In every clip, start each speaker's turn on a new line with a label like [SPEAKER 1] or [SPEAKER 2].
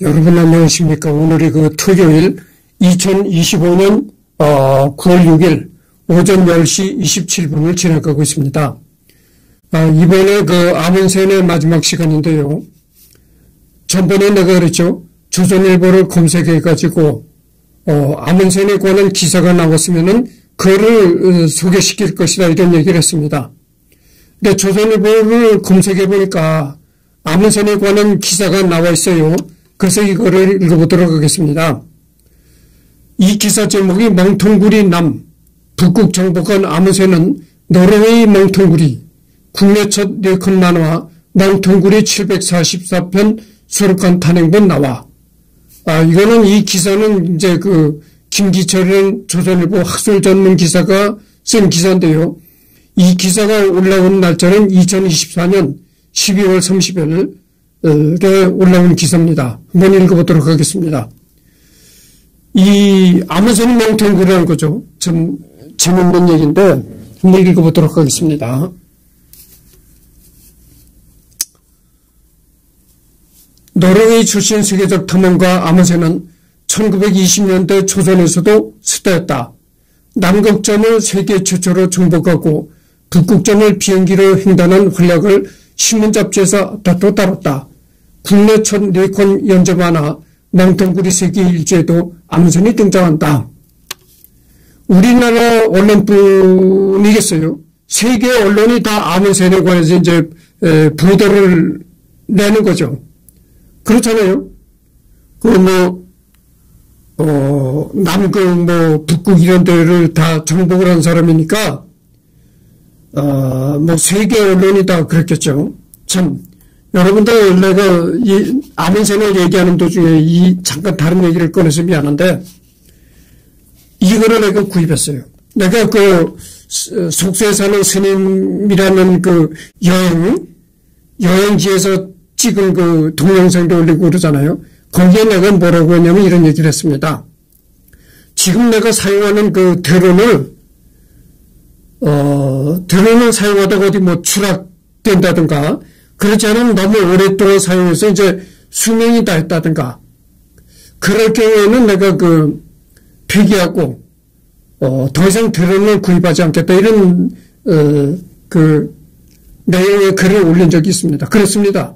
[SPEAKER 1] 여러분 안녕하십니까. 오늘이 토요일 2025년 9월 6일 오전 10시 27분을 지나가고 있습니다. 이번에 아문센의 마지막 시간인데요. 전번에 내가 그랬죠. 조선일보를 검색해가지고 아문센에 관한 기사가 나왔으면은 그거를 소개시킬 것이다 이런 얘기를 했습니다. 근데 조선일보를 검색해보니까 아문센에 관한 기사가 나와 있어요. 그래서 이거를 읽어보도록 하겠습니다. 이 기사 제목이 멍텅구리 남, 북극 정복한 아문센은 노르웨이 멍텅구리, 국내 첫 네컷 만화 멍텅구리 744편 수록한 탄행본 나와. 이거는 이 기사는 이제 김기철이라는 조선일보 학술 전문 기사가 쓴 기사인데요. 이 기사가 올라온 날짜는 2024년 12월 30일에 올라온 기사입니다. 한번 읽어보도록 하겠습니다. 이 아문센이 멍텅구리라는 거죠. 참 재밌는 얘기인데 한번 읽어보도록 하겠습니다. 노르웨이 출신 세계적 탐험가 아문센은 1920년대 조선에서도 스타였다. 남극점을 세계 최초로 정복하고 북극점을 비행기로 횡단한 활약을 신문 잡지에서 다뤘다. 국내 첫 네컷 연재 만화 멍텅구리 세계 일주에도 아문센이 등장한다. 우리나라 언론뿐이겠어요. 세계 언론이 다 아문센에 관해서 이제 보도를 내는 거죠. 그렇잖아요. 남극, 북극 이런 데를 다 정복을 한 사람이니까, 세계 언론이 다 그랬겠죠. 참, 여러분들 내가 이 아문센을 얘기하는 도중에 잠깐 다른 얘기를 꺼내서 미안한데, 이거를 내가 구입했어요. 내가 속세에 사는 스님이라는 여행지에서 찍은 동영상도 올리고 그러잖아요. 거기에 내가 뭐라고 했냐면 이런 얘기를 했습니다. 지금 내가 사용하는 드론을 사용하다가 어디 추락된다든가, 그렇지 않으면 너무 오랫동안 사용해서 이제 수명이 다 했다든가, 그럴 경우에는 내가 폐기하고, 더 이상 드론을 구입하지 않겠다, 이런, 내용의 글을 올린 적이 있습니다. 그렇습니다.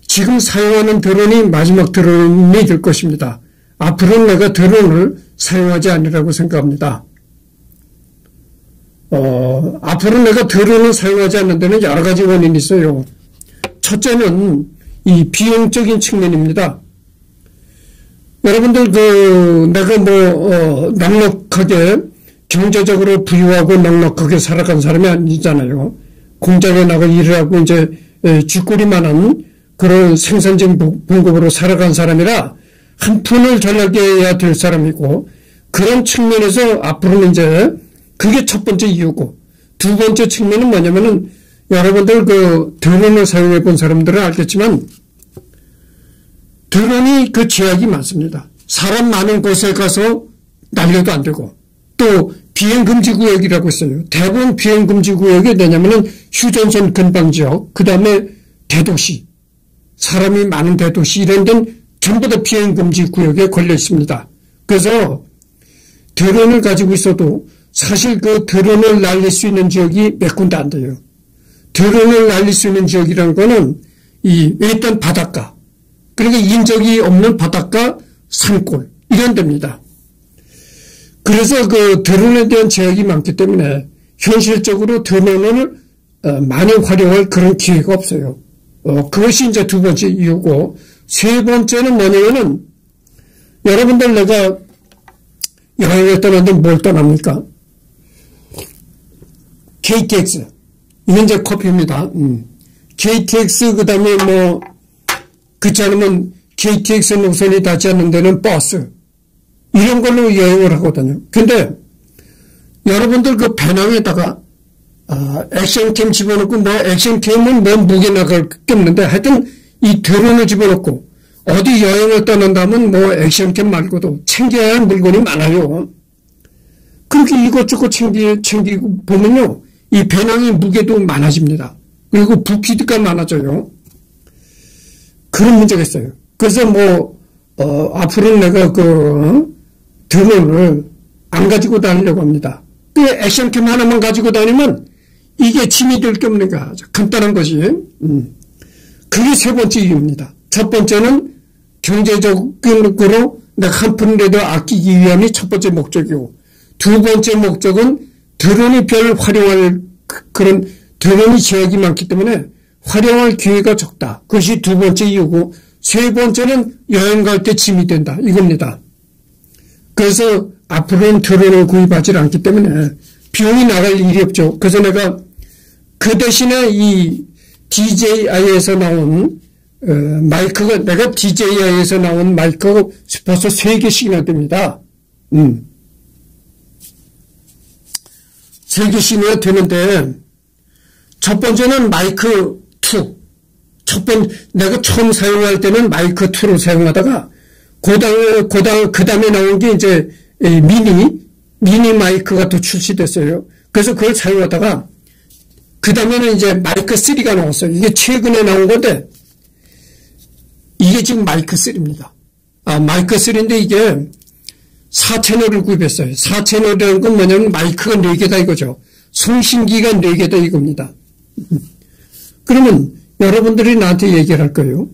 [SPEAKER 1] 지금 사용하는 드론이 마지막 드론이 될 것입니다. 앞으로는 내가 드론을 사용하지 않으라고 생각합니다. 앞으로는 내가 드론을 사용하지 않는 데는 여러 가지 원인이 있어요. 첫째는 이 비용적인 측면입니다. 여러분들 내가 넉넉하게 경제적으로 부유하고 넉넉하게 살아간 사람이 아니잖아요. 공장에 나가 일을 하고 이제 쥐꼬리만한 그런 생산적 봉급으로 살아간 사람이라 한 푼을 전하게 해야 될 사람이고, 그런 측면에서 앞으로는 이제 그게 첫 번째 이유고, 두 번째 측면은 뭐냐면은 여러분들 드론을 사용해 본 사람들은 알겠지만 드론이 제약이 많습니다. 사람 많은 곳에 가서 날려도 안 되고, 또 비행금지구역이라고 있어요. 대부분 비행금지구역이 뭐냐면은 휴전선 근방지역, 그 다음에 대도시, 사람이 많은 대도시 이런 데는 전부 다 비행금지구역에 걸려 있습니다. 그래서 드론을 가지고 있어도 사실 드론을 날릴 수 있는 지역이 몇 군데 안 돼요. 드론을 날릴 수 있는 지역이라는 거는 일단 바닷가, 그러니까 인적이 없는 바닷가, 산골 이런 데입니다. 그래서 드론에 대한 제약이 많기 때문에 현실적으로 드론을 많이 활용할 그런 기회가 없어요. 그것이 이제 두 번째 이유고, 세 번째는 뭐냐면은 여러분들 내가 여행을 떠나는데 뭘 떠납니까? KTX. 이건 이제 커피입니다. KTX, 그 다음에 그렇지 않으면 KTX 노선이 닿지 않는 데는 버스. 이런 걸로 여행을 하거든요. 근데 여러분들 배낭에다가 액션캠 집어넣고, 액션캠은 무게 나갈 게 없는데, 하여튼 이 드론을 집어넣고 어디 여행을 떠난다면 액션캠 말고도 챙겨야 할 물건이 많아요. 그렇게 이것저것 챙기고 보면요, 이 배낭의 무게도 많아집니다. 그리고 부피가 많아져요. 그런 문제가 있어요. 그래서 앞으로는 내가 드론을 안 가지고 다니려고 합니다. 그 액션캠 하나만 가지고 다니면 이게 짐이 될 게 없는 거야. 간단한 것이. 그게 세 번째 이유입니다. 첫 번째는 경제적으로 내가 한 푼이라도 아끼기 위함이 첫 번째 목적이고, 두 번째 목적은 드론이 별 활용할 그런 드론이 제약이 많기 때문에 활용할 기회가 적다. 그것이 두 번째 이유고, 세 번째는 여행 갈 때 짐이 된다. 이겁니다. 그래서 앞으로는 드론을 구입하지 않기 때문에 비용이 나갈 일이 없죠. 그래서 내가 그 대신에 이 DJI에서 나온 마이크가, 내가 DJI에서 나온 마이크가 벌써 3개씩이나 됩니다. 3개씩이나 되는데, 첫 번째는 마이크 2. 내가 처음 사용할 때는 마이크 2를 사용하다가, 그 다음에 나온 게 이제 미니 마이크가 또 출시됐어요. 그래서 그걸 사용하다가, 그 다음에는 이제 마이크 3가 나왔어요. 이게 최근에 나온 건데, 이게 지금 마이크 3입니다. 마이크 3인데 이게 4채널을 구입했어요. 4채널이라는 건 뭐냐면 마이크가 4개다 이거죠. 송신기가 4개다 이겁니다. 그러면 여러분들이 나한테 얘기를 할 거예요.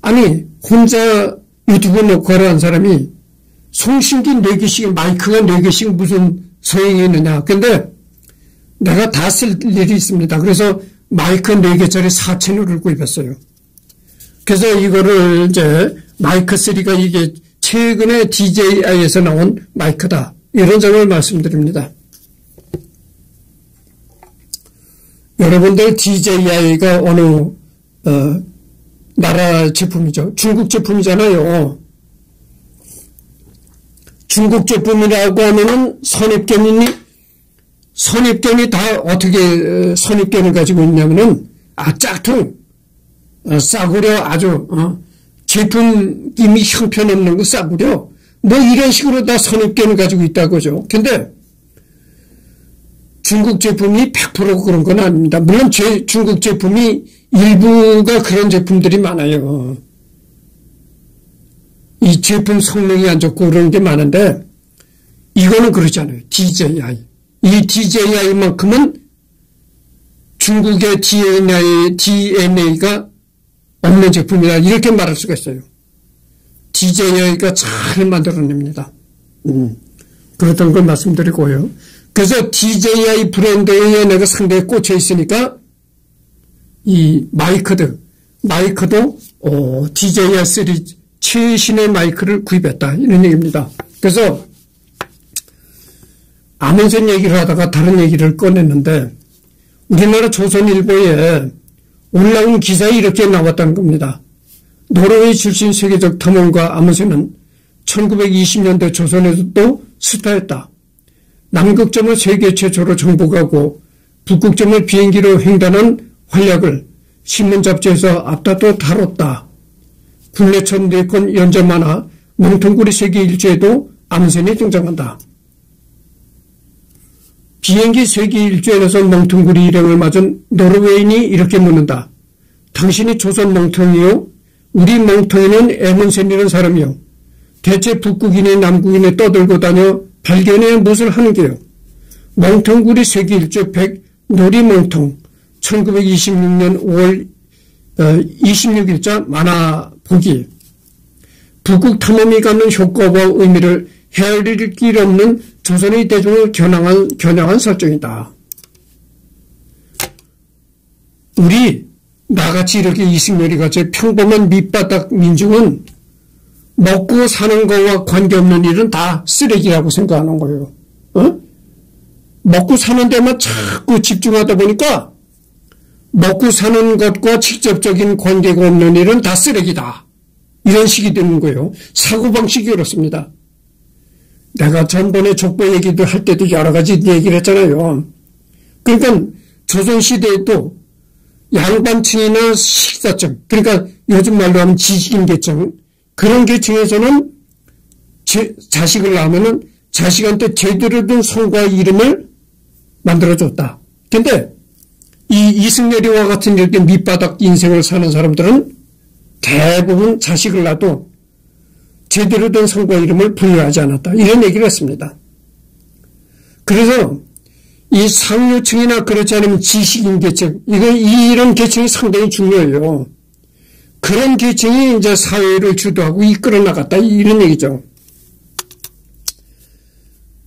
[SPEAKER 1] 아니, 혼자 유튜브 놓고 하라는 사람이 송신기 4개씩, 마이크가 4개씩 무슨 소용이 있느냐. 근데 내가 다 쓸 일이 있습니다. 그래서 마이크 4개짜리 4채널을 구입했어요. 그래서 이거를 이제 마이크 3가 이게 최근에 DJI에서 나온 마이크다. 이런 점을 말씀드립니다. 여러분들 DJI가 어느 나라 제품이죠? 중국 제품이잖아요. 중국 제품이라고 하면은 선입견이 다 어떻게 선입견을 가지고 있냐면은 짝퉁, 싸구려 아주 제품 이미 형편없는 거 싸구려 이런 식으로 다 선입견을 가지고 있다고죠. 근데 중국 제품이 100% 그런 건 아닙니다. 물론 중국 제품이 일부가 그런 제품들이 많아요. 이 제품 성능이 안 좋고 그런 게 많은데 이거는 그렇지 않아요. DJI. 이 DJI만큼은 중국의 DNA가 없는 제품이다. 이렇게 말할 수가 있어요. DJI가 잘 만들어냅니다. 그랬던 걸 말씀드리고요. 그래서 DJI 브랜드에 내가 상당히 꽂혀 있으니까 이 마이크도 DJI 시리즈 최신의 마이크를 구입했다. 이런 얘기입니다. 그래서 아문센 얘기를 하다가 다른 얘기를 꺼냈는데 우리나라 조선일보에 올라온 기사에 이렇게 나왔다는 겁니다. 노르웨이 출신 세계적 탐험가 아문센은 1920년대 조선에서도 스타였다. 남극점을 세계 최초로 정복하고 북극점을 비행기로 횡단한 활약을 신문 잡지에서 앞다퉈 다뤘다. 국내 첫 4권 연재 만화 멍텅구리 세계 일주에도 아문센이 등장한다. 비행기 세계 일주에서 멍텅구리 일행을 맞은 노르웨인이 이렇게 묻는다. 당신이 조선 멍텅이요? 우리 멍텅이는 애문센이라는 사람이요. 대체 북극인이 남극인에 떠들고 다녀 발견해 무엇을 하는 게요? 멍텅구리 세계 일주 100 놀이멍텅 1926년 5월 26일자 만화 보기. 북극 탐험이 갖는 효과와 의미를 헤아릴 길 없는 조선의 대중을 겨냥한 설정이다. 우리 나같이 이렇게 이승열이 같이 평범한 밑바닥 민중은 먹고 사는 거와 관계없는 일은 다 쓰레기라고 생각하는 거예요. 먹고 사는 데만 자꾸 집중하다 보니까 먹고 사는 것과 직접적인 관계가 없는 일은 다 쓰레기다. 이런 식이 되는 거예요. 사고방식이 그렇습니다. 내가 전번에 족보 얘기도 할 때도 여러 가지 얘기를 했잖아요. 그러니까 조선시대에도 양반층이나 식사층, 그러니까 요즘 말로 하면 지식인 계층, 그런 계층에서는 자식을 낳으면은 자식한테 제대로 된 성과 이름을 만들어줬다. 근데 이 이승열이와 같은 이렇게 밑바닥 인생을 사는 사람들은 대부분 자식을 낳아도 제대로 된 성과 이름을 부여하지 않았다. 이런 얘기를 했습니다. 그래서 이 상류층이나 그렇지 않으면 지식인 계층, 이런 계층이 상당히 중요해요. 그런 계층이 이제 사회를 주도하고 이끌어 나갔다. 이런 얘기죠.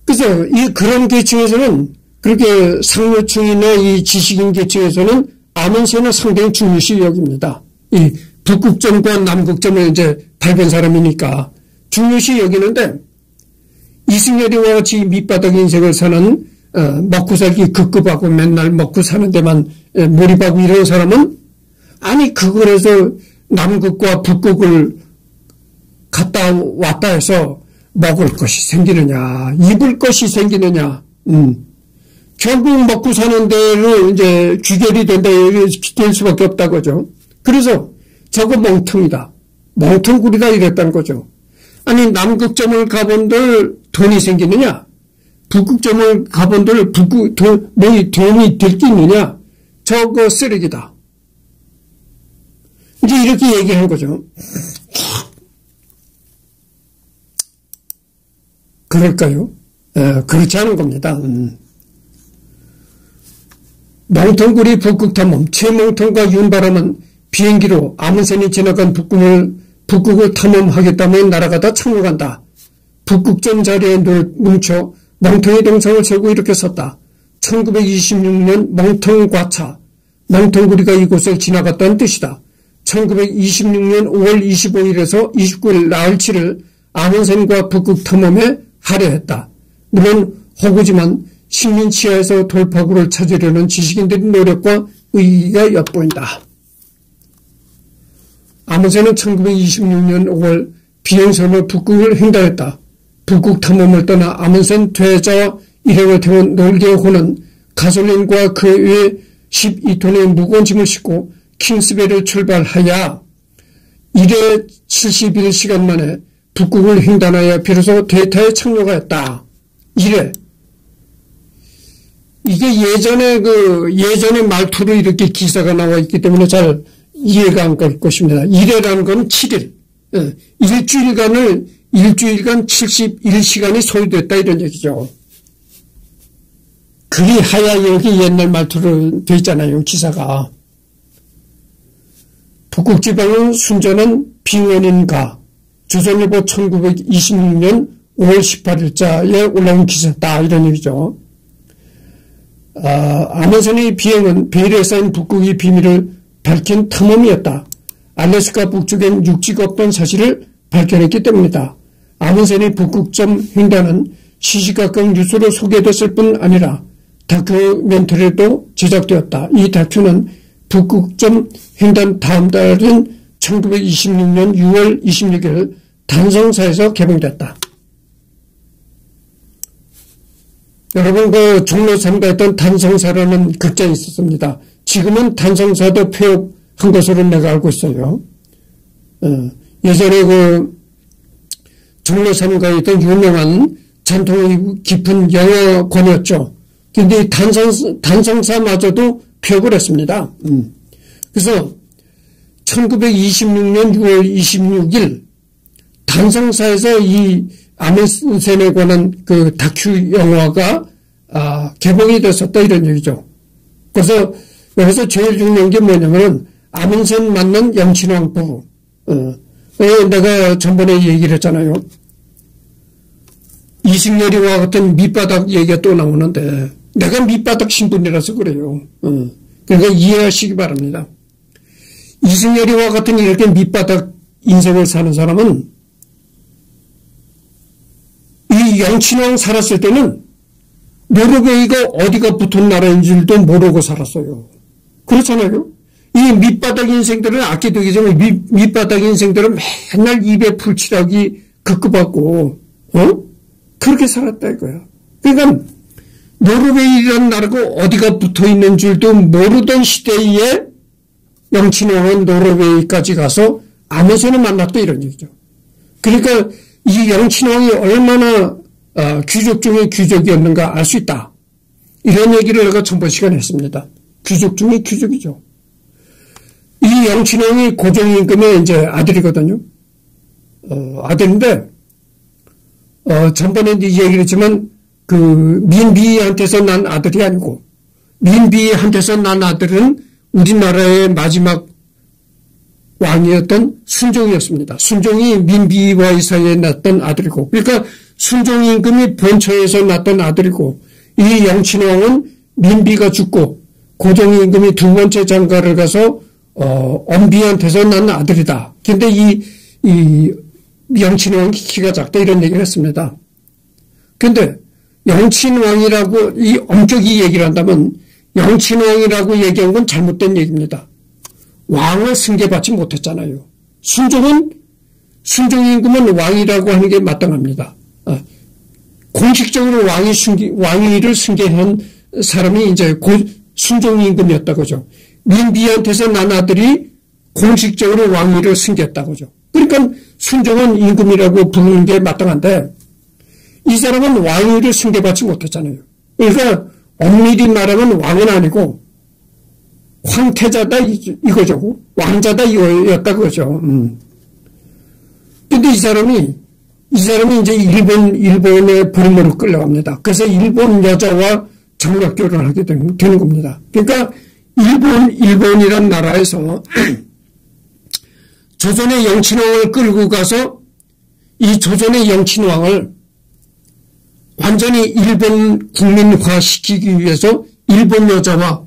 [SPEAKER 1] 그래서 그런 계층에서는 그렇게 상류층이나 이 지식인 계층에서는 아문세는 상당히 중요시 여깁니다. 이 북극점과 남극점을 이제 밟은 사람이니까 중요시 여기는데 이승열이와 같이 밑바닥 인생을 사는 먹고 살기 급급하고 맨날 먹고 사는 데만 몰입하고 이런 사람은 아니 그걸에서 남극과 북극을 갔다 왔다 해서 먹을 것이 생기느냐 입을 것이 생기느냐 결국 먹고 사는 데로 이제 귀결이 된다 될 수밖에 없다 거죠. 그래서 저거 멍텅이다 멍텅구리다 이랬다는 거죠. 아니 남극점을 가본들 돈이 생기느냐 북극점을 가본들 돈이 될 게 있느냐 저거 쓰레기다. 이제 이렇게 얘기하는 거죠. 그럴까요? 그렇지 않은 겁니다. 멍텅구리 북극탐험 최멍텅과 윤바람은 비행기로 아문센이 지나간 북극을 탐험하겠다면 날아가다 착륙한다. 북극점 자리에 뭉쳐 멍텅이 동상을 세우고 이렇게 썼다. 1926년 멍텅과차 멍텅구리가 이곳을 지나갔다는 뜻이다. 1926년 5월 25일에서 29일 나흘 7일 아문센과 북극 탐험에 할애했다. 물론 허구지만 식민 치하에서 돌파구를 찾으려는 지식인들의 노력과 의의가 엿보인다. 아문센은 1926년 5월 비행선으로 북극을 횡단했다. 북극 탐험을 떠나 아문센 퇴자와 일행을 태운 놀개의 호는 가솔린과 그 외 12톤의 무거운 짐을 싣고 킹스베리를 출발하여 1회 71시간 만에 북극을 횡단하여 비로소 대타에 착륙하였다. 1회. 이게 예전의 말투로 이렇게 기사가 나와 있기 때문에 잘 이해가 안 갈 것입니다. 1회라는 건 7일. 일주일간 71시간이 소요됐다 이런 얘기죠. 그리하여 여기 옛날 말투로 돼 있잖아요. 기사가. 북극지방은 순전한 빙원인가. 조선일보 1926년 5월 18일자에 올라온 기사다 이런 얘기죠. 아문센의 비행은 베일에 쌓인 북극의 비밀을 밝힌 탐험이었다. 알래스카 북쪽엔 육지가 없던 사실을 밝혀냈기 때문이다. 아문센의 북극점 횡단은 시시각각 뉴스로 소개됐을 뿐 아니라 다큐멘터리도 제작되었다. 이 다큐는 북극점 횡단 다음 달인 1926년 6월 26일 단성사에서 개봉됐다. 여러분 종로 3가에 했던 단성사라는 극장이 있었습니다. 지금은 단성사도 폐업한 것으로 내가 알고 있어요. 예전에 종로 3가에 있던 유명한 전통이 깊은 영화관이었죠. 근데 단성사마저도 폐업을 했습니다. 그래서 1926년 6월 26일 단성사에서 이 아문센에 관한 그 다큐 영화가 개봉이 됐었다 이런 얘기죠. 그래서 여기서 제일 중요한 게 뭐냐면은 아문센 만난 영친왕 부부. 내가 전번에 얘기를 했잖아요. 이승열이와 같은 밑바닥 얘기가 또 나오는데 내가 밑바닥 신분이라서 그래요. 그러니까 이해하시기 바랍니다. 이승열이와 같은 이렇게 밑바닥 인생을 사는 사람은 이 영친왕 살았을 때는 노르웨이가 어디가 붙은 나라인 줄도 모르고 살았어요. 그렇잖아요. 이 밑바닥 인생들은 아끼되기 전에 밑바닥 인생들은 맨날 입에 풀칠하기 급급하고 그렇게 살았다 이거야. 그러니까 노르웨이라는 나라가 어디가 붙어있는 줄도 모르던 시대에 영친왕은 노르웨이까지 가서 아문센을 만났다 이런 얘기죠. 그러니까 이 영친왕이 얼마나 귀족 중에 귀족이었는가 알 수 있다. 이런 얘기를 내가 전번 시간에 했습니다. 귀족 중에 귀족이죠. 이 이 영친왕이 고종임금의 이제 아들이거든요. 아들인데, 전번에 이제 얘기를 했지만, 그, 민비한테서 난 아들이 아니고, 민비한테서 난 아들은 우리나라의 마지막 왕이었던 순종이었습니다. 순종이 민비와의 사이에 낳았던 아들이고, 그러니까 순종임금이 본처에서 낳았던 아들이고, 이 영친왕은 민비가 죽고, 고종임금이 두 번째 장가를 가서, 엄비한테서 낳은 아들이다. 근데 이 영친왕이 키가 작다, 이런 얘기를 했습니다. 근데, 영친왕이라고, 이 엄격히 얘기를 한다면, 영친왕이라고 얘기한 건 잘못된 얘기입니다. 왕을 승계받지 못했잖아요. 순종임금은 왕이라고 하는 게 마땅합니다. 공식적으로 왕위를 승계한 사람이 이제 순종임금이었다고죠. 민비한테서 난 아들이 공식적으로 왕위를 승계했다고죠. 그러니까 순종은 임금이라고 부르는 게 마땅한데 이 사람은 왕위를 승계받지 못했잖아요. 그러니까 엄밀히 말하면 왕은 아니고 황태자다 이거죠. 왕자다 이거였다 그거죠. 근데 이 사람이 이제 일본의 부름으로 끌려갑니다. 그래서 일본 여자와 정략 결혼하게 되는 겁니다. 그러니까 일본이란 나라에서 조선의 영친왕을 끌고 가서 이 조선의 영친왕을 완전히 일본 국민화 시키기 위해서 일본 여자와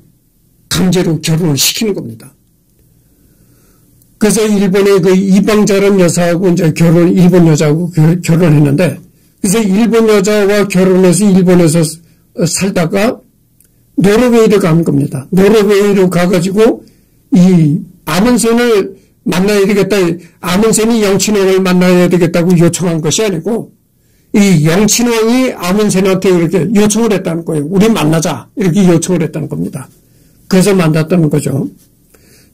[SPEAKER 1] 강제로 결혼을 시키는 겁니다. 그래서 일본의 그 이방자란 여사하고 이제 일본 여자하고 결혼했는데, 그래서 일본 여자와 결혼해서 일본에서 살다가 노르웨이를 간 겁니다. 노르웨이로 가가지고 이 아문센을 만나야 되겠다, 아문센이 영친왕을 만나야 되겠다고 요청한 것이 아니고, 이 영친왕이 아문센한테 이렇게 요청을 했다는 거예요. 우리 만나자. 이렇게 요청을 했다는 겁니다. 그래서 만났다는 거죠.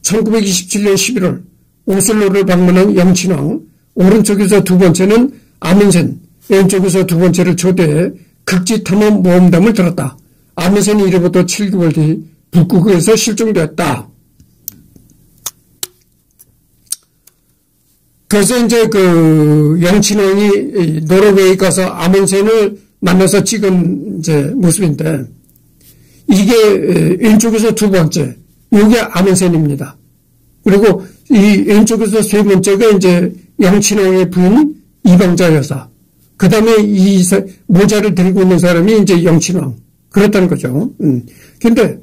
[SPEAKER 1] 1927년 11월 오슬로를 방문한 영친왕, 오른쪽에서 두 번째는 아문센, 왼쪽에서 두 번째를 초대해 극지 탐험 모험담을 들었다. 아문센이 이로부터 7개월 뒤 북극에서 실종되었다. 그래서 이제 그 영친왕이 노르웨이 가서 아문센을 만나서 찍은 이제 모습인데, 이게 왼쪽에서 두 번째, 이게 아문센입니다. 그리고 이 왼쪽에서 세 번째가 이제 영친왕의 부인 이방자 여사. 그 다음에 이 모자를 들고 있는 사람이 이제 영친왕. 그렇다는 거죠. 근데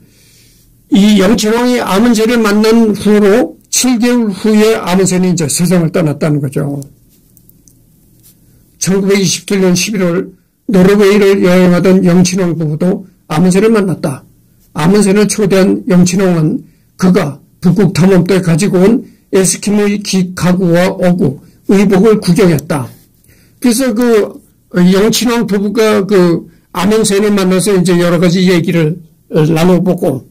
[SPEAKER 1] 이 영친왕이 아문센을 만난 후로 7개월 후에 아문센이 이제 세상을 떠났다는 거죠. 1927년 11월 노르웨이를 여행하던 영친왕 부부도 아문센을 만났다. 아문센을 초대한 영친왕은 그가 북극 탐험 때 가지고 온 에스키모의 가구와 어구, 의복을 구경했다. 그래서 그 영친왕 부부가 그 아문센을 만나서 이제 여러 가지 얘기를 나눠보고,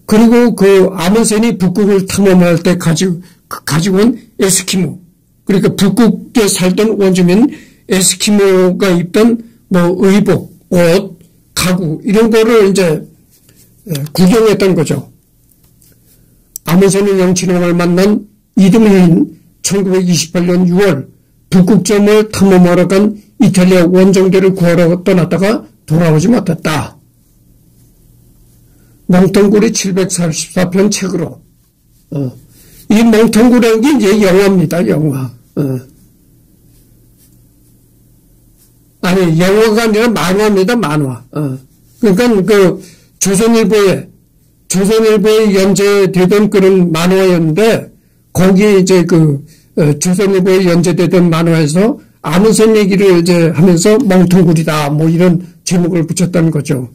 [SPEAKER 1] 그리고 그 아문센이 북극을 탐험할 때 가지고 온 에스키모, 그러니까 북극에 살던 원주민 에스키모가 입던 뭐 의복, 옷, 가구 이런 거를 이제 구경했던 거죠. 아문센은 영친왕을 만난 이듬해인 1928년 6월 북극점을 탐험하러 간 이탈리아 원정대를 구하러 떠났다가 돌아오지 못했다. 멍텅구리 744편 책으로 이 멍텅구리라는 게 이제 영화입니다. 영화. 아니 영화가 아니라 만화입니다. 만화. 그러니까 그 조선일보에 연재되던 그런 만화였는데, 거기에 이제 그 조선일보에 연재되던 만화에서 아문센 얘기를 이제 하면서 멍텅구리다 뭐 이런 제목을 붙였다는 거죠.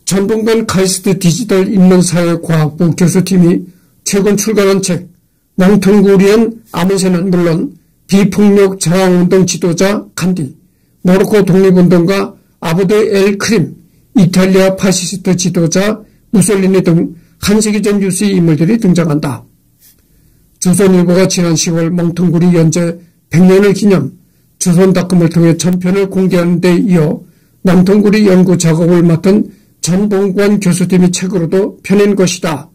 [SPEAKER 1] 전동관 카이스트 디지털 인문사회과학부 교수팀이 최근 출간한 책 멍텅구리엔 아문센은 물론 비폭력 저항운동 지도자 간디, 모로코 독립운동가 아부드 엘 크림, 이탈리아 파시스트 지도자 무솔리니 등 한 세기 전 뉴스의 인물들이 등장한다. 조선일보가 지난 10월 멍텅구리 연재 100년을 기념 조선닷컴을 통해 전편을 공개하는 데 이어 멍텅구리 연구 작업을 맡은 전봉관 교수팀의 책으로도 펴낸 것이다.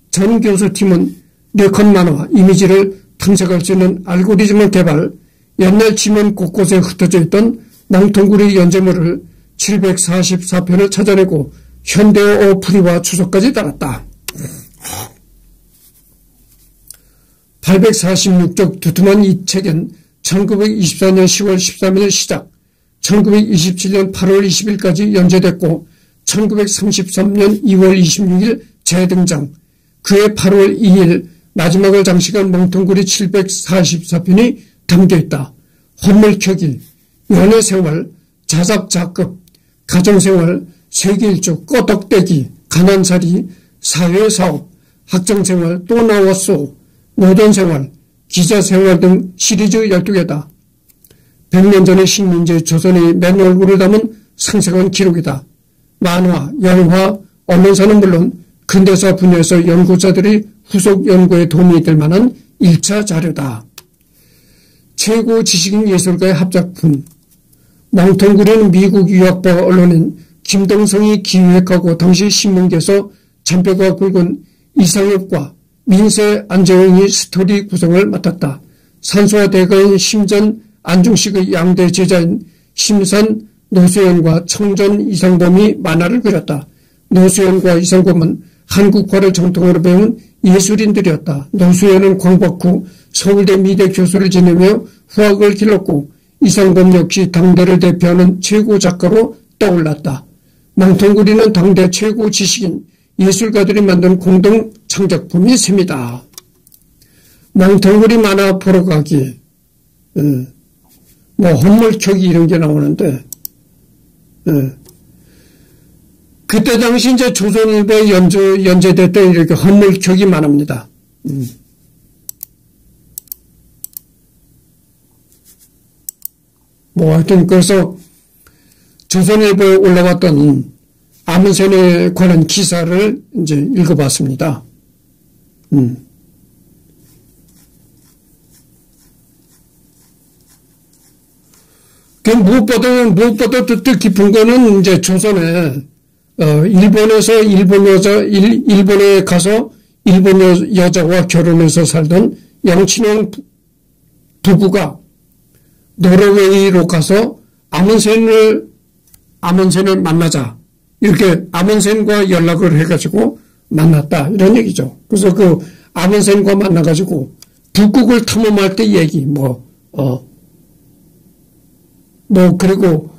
[SPEAKER 1] 전 교수팀은 네컷 만화 이미지를 탐색할 수 있는 알고리즘을 개발, 옛날 지문 곳곳에 흩어져 있던 멍텅구리 연재물을 744편을 찾아내고 현대어 풀이와 추적까지 달았다. 846쪽 두툼한 이 책엔 1924년 10월 13일 시작, 1927년 8월 20일까지 연재됐고 1933년 2월 26일 재등장, 그해 8월 2일 마지막을 장식한 멍텅구리 744편이 담겨있다. 헌물켜기, 연애생활, 자작자급, 가정생활, 세계일주, 꺼덕대기, 가난살이, 사회사업, 학정생활, 또 나왔소, 노동생활, 기자생활 등 시리즈 12개다. 100년 전의 식민지 조선의 맨 얼굴을 담은 생생한 기록이다. 만화, 영화, 언론사는 물론 근대사 분야에서 연구자들이 후속 연구에 도움이 될 만한 1차 자료다. 최고 지식인 예술가의 합작품. 멍텅구리는 미국 유학파 언론인 김동성이 기획하고 당시 신문계에서 잔뼈가 굵은 이상엽과 민세 안재홍이 스토리 구성을 맡았다. 산소와 대가인 심전 안중식의 양대 제자인 심산 노수연과 청전 이상범이 만화를 그렸다. 노수연과 이상범은 한국화를 정통으로 배운 예술인들이었다. 노수연은 광복 후 서울대 미대 교수를 지내며 후학을 길렀고 이상범 역시 당대를 대표하는 최고 작가로 떠올랐다. 멍텅구리는 당대 최고 지식인 예술가들이 만든 공동 창작품이 셈이다. 멍텅구리 만화 보러 가기, 헌물켜기 이런 게 나오는데, 그때 당시 이제 조선일보에 연재됐던 이렇게 헌물켜기 만화입니다. 하여튼 그래서 조선일보에 올라왔던 아문센에 관한 기사를 이제 읽어봤습니다. 무엇보다 뜻 깊은 거는 이제 조선에, 일본에 가서 일본 여자와 결혼해서 살던 양친홍 부부가 노르웨이로 가서 아문센을 만나자. 이렇게 아문센과 연락을 해가지고 만났다. 이런 얘기죠. 그래서 그 아문센과 만나가지고 북극을 탐험할 때 얘기, 그리고,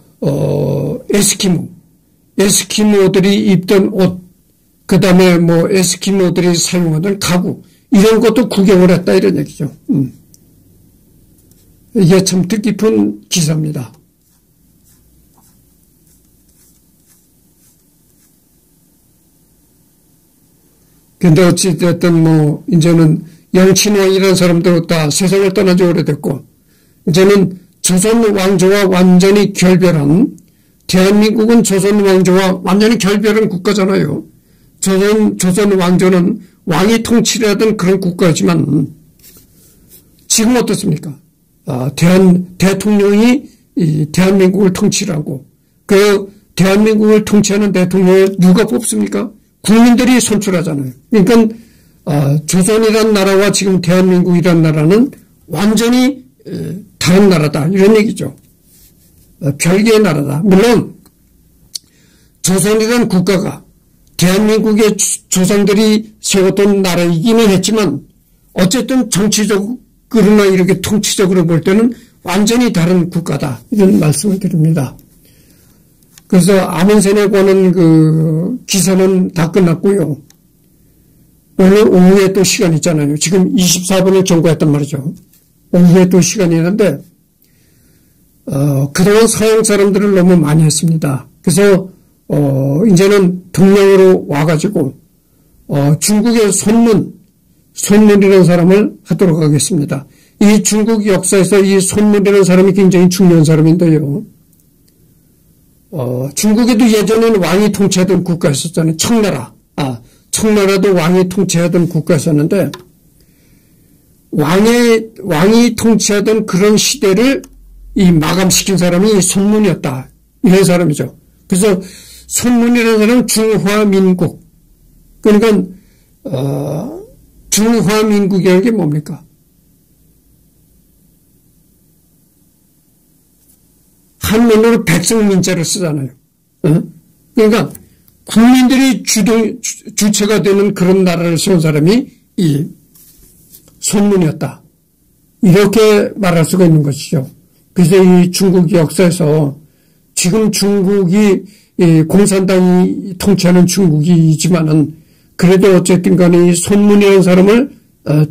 [SPEAKER 1] 에스키모들이 입던 옷, 그 다음에 에스키모들이 사용하던 가구, 이런 것도 구경을 했다. 이런 얘기죠. 이게 참 뜻깊은 기사입니다. 근데 어찌됐든 이제는 영친왕이라는 사람도 다 세상을 떠난 지 오래됐고, 이제는 조선 왕조와 완전히 결별한, 대한민국은 조선 왕조와 완전히 결별한 국가잖아요. 조선 왕조는 왕이 통치를 하던 그런 국가지만, 지금 어떻습니까? 대통령이 이 대한민국을 통치를 하고, 그 대한민국을 통치하는 대통령을 누가 뽑습니까? 국민들이 선출하잖아요. 그러니까 조선이란 나라와 지금 대한민국이란 나라는 완전히 다른 나라다. 이런 얘기죠. 별개의 나라다. 물론 조선이란 국가가 대한민국의 조상들이 세웠던 나라이기는 했지만 어쨌든 정치적으로나 이렇게 통치적으로 볼 때는 완전히 다른 국가다. 이런 말씀을 드립니다. 그래서 아문센에 관한 그 기사는 다 끝났고요. 오늘 오후에 또 시간 있잖아요. 지금 24분을 경고했단 말이죠. 오후에 또 시간이 있는데 그동안 서양 사람들을 너무 많이 했습니다. 그래서 이제는 동양으로 와가지고 중국의 손문이라는 사람을 하도록 하겠습니다. 이 중국 역사에서 이 손문이라는 사람이 굉장히 중요한 사람인데요. 중국에도 예전에는 왕이 통치하던 국가가 있었잖아요. 청나라. 청나라도 왕이 통치하던 국가가 있었는데, 왕이 통치하던 그런 시대를 이 마감시킨 사람이 손문이었다. 이런 사람이죠. 그래서 손문이라는 사람은 중화민국. 그러니까 중화민국이라는 게 뭡니까? 한문으로 백성민자를 쓰잖아요. 그러니까 국민들이 주체가 되는 그런 나라를 세운 사람이 이 손문이었다. 이렇게 말할 수가 있는 것이죠. 그래서 이 중국 역사에서 지금 중국이 공산당이 통치하는 중국이지만은 그래도 어쨌든 간에 이 손문이라는 사람을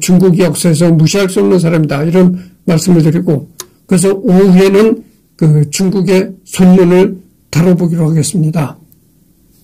[SPEAKER 1] 중국 역사에서 무시할 수 없는 사람이다. 이런 말씀을 드리고 그래서 오후에는 그 중국의 손문을 다뤄보기로 하겠습니다.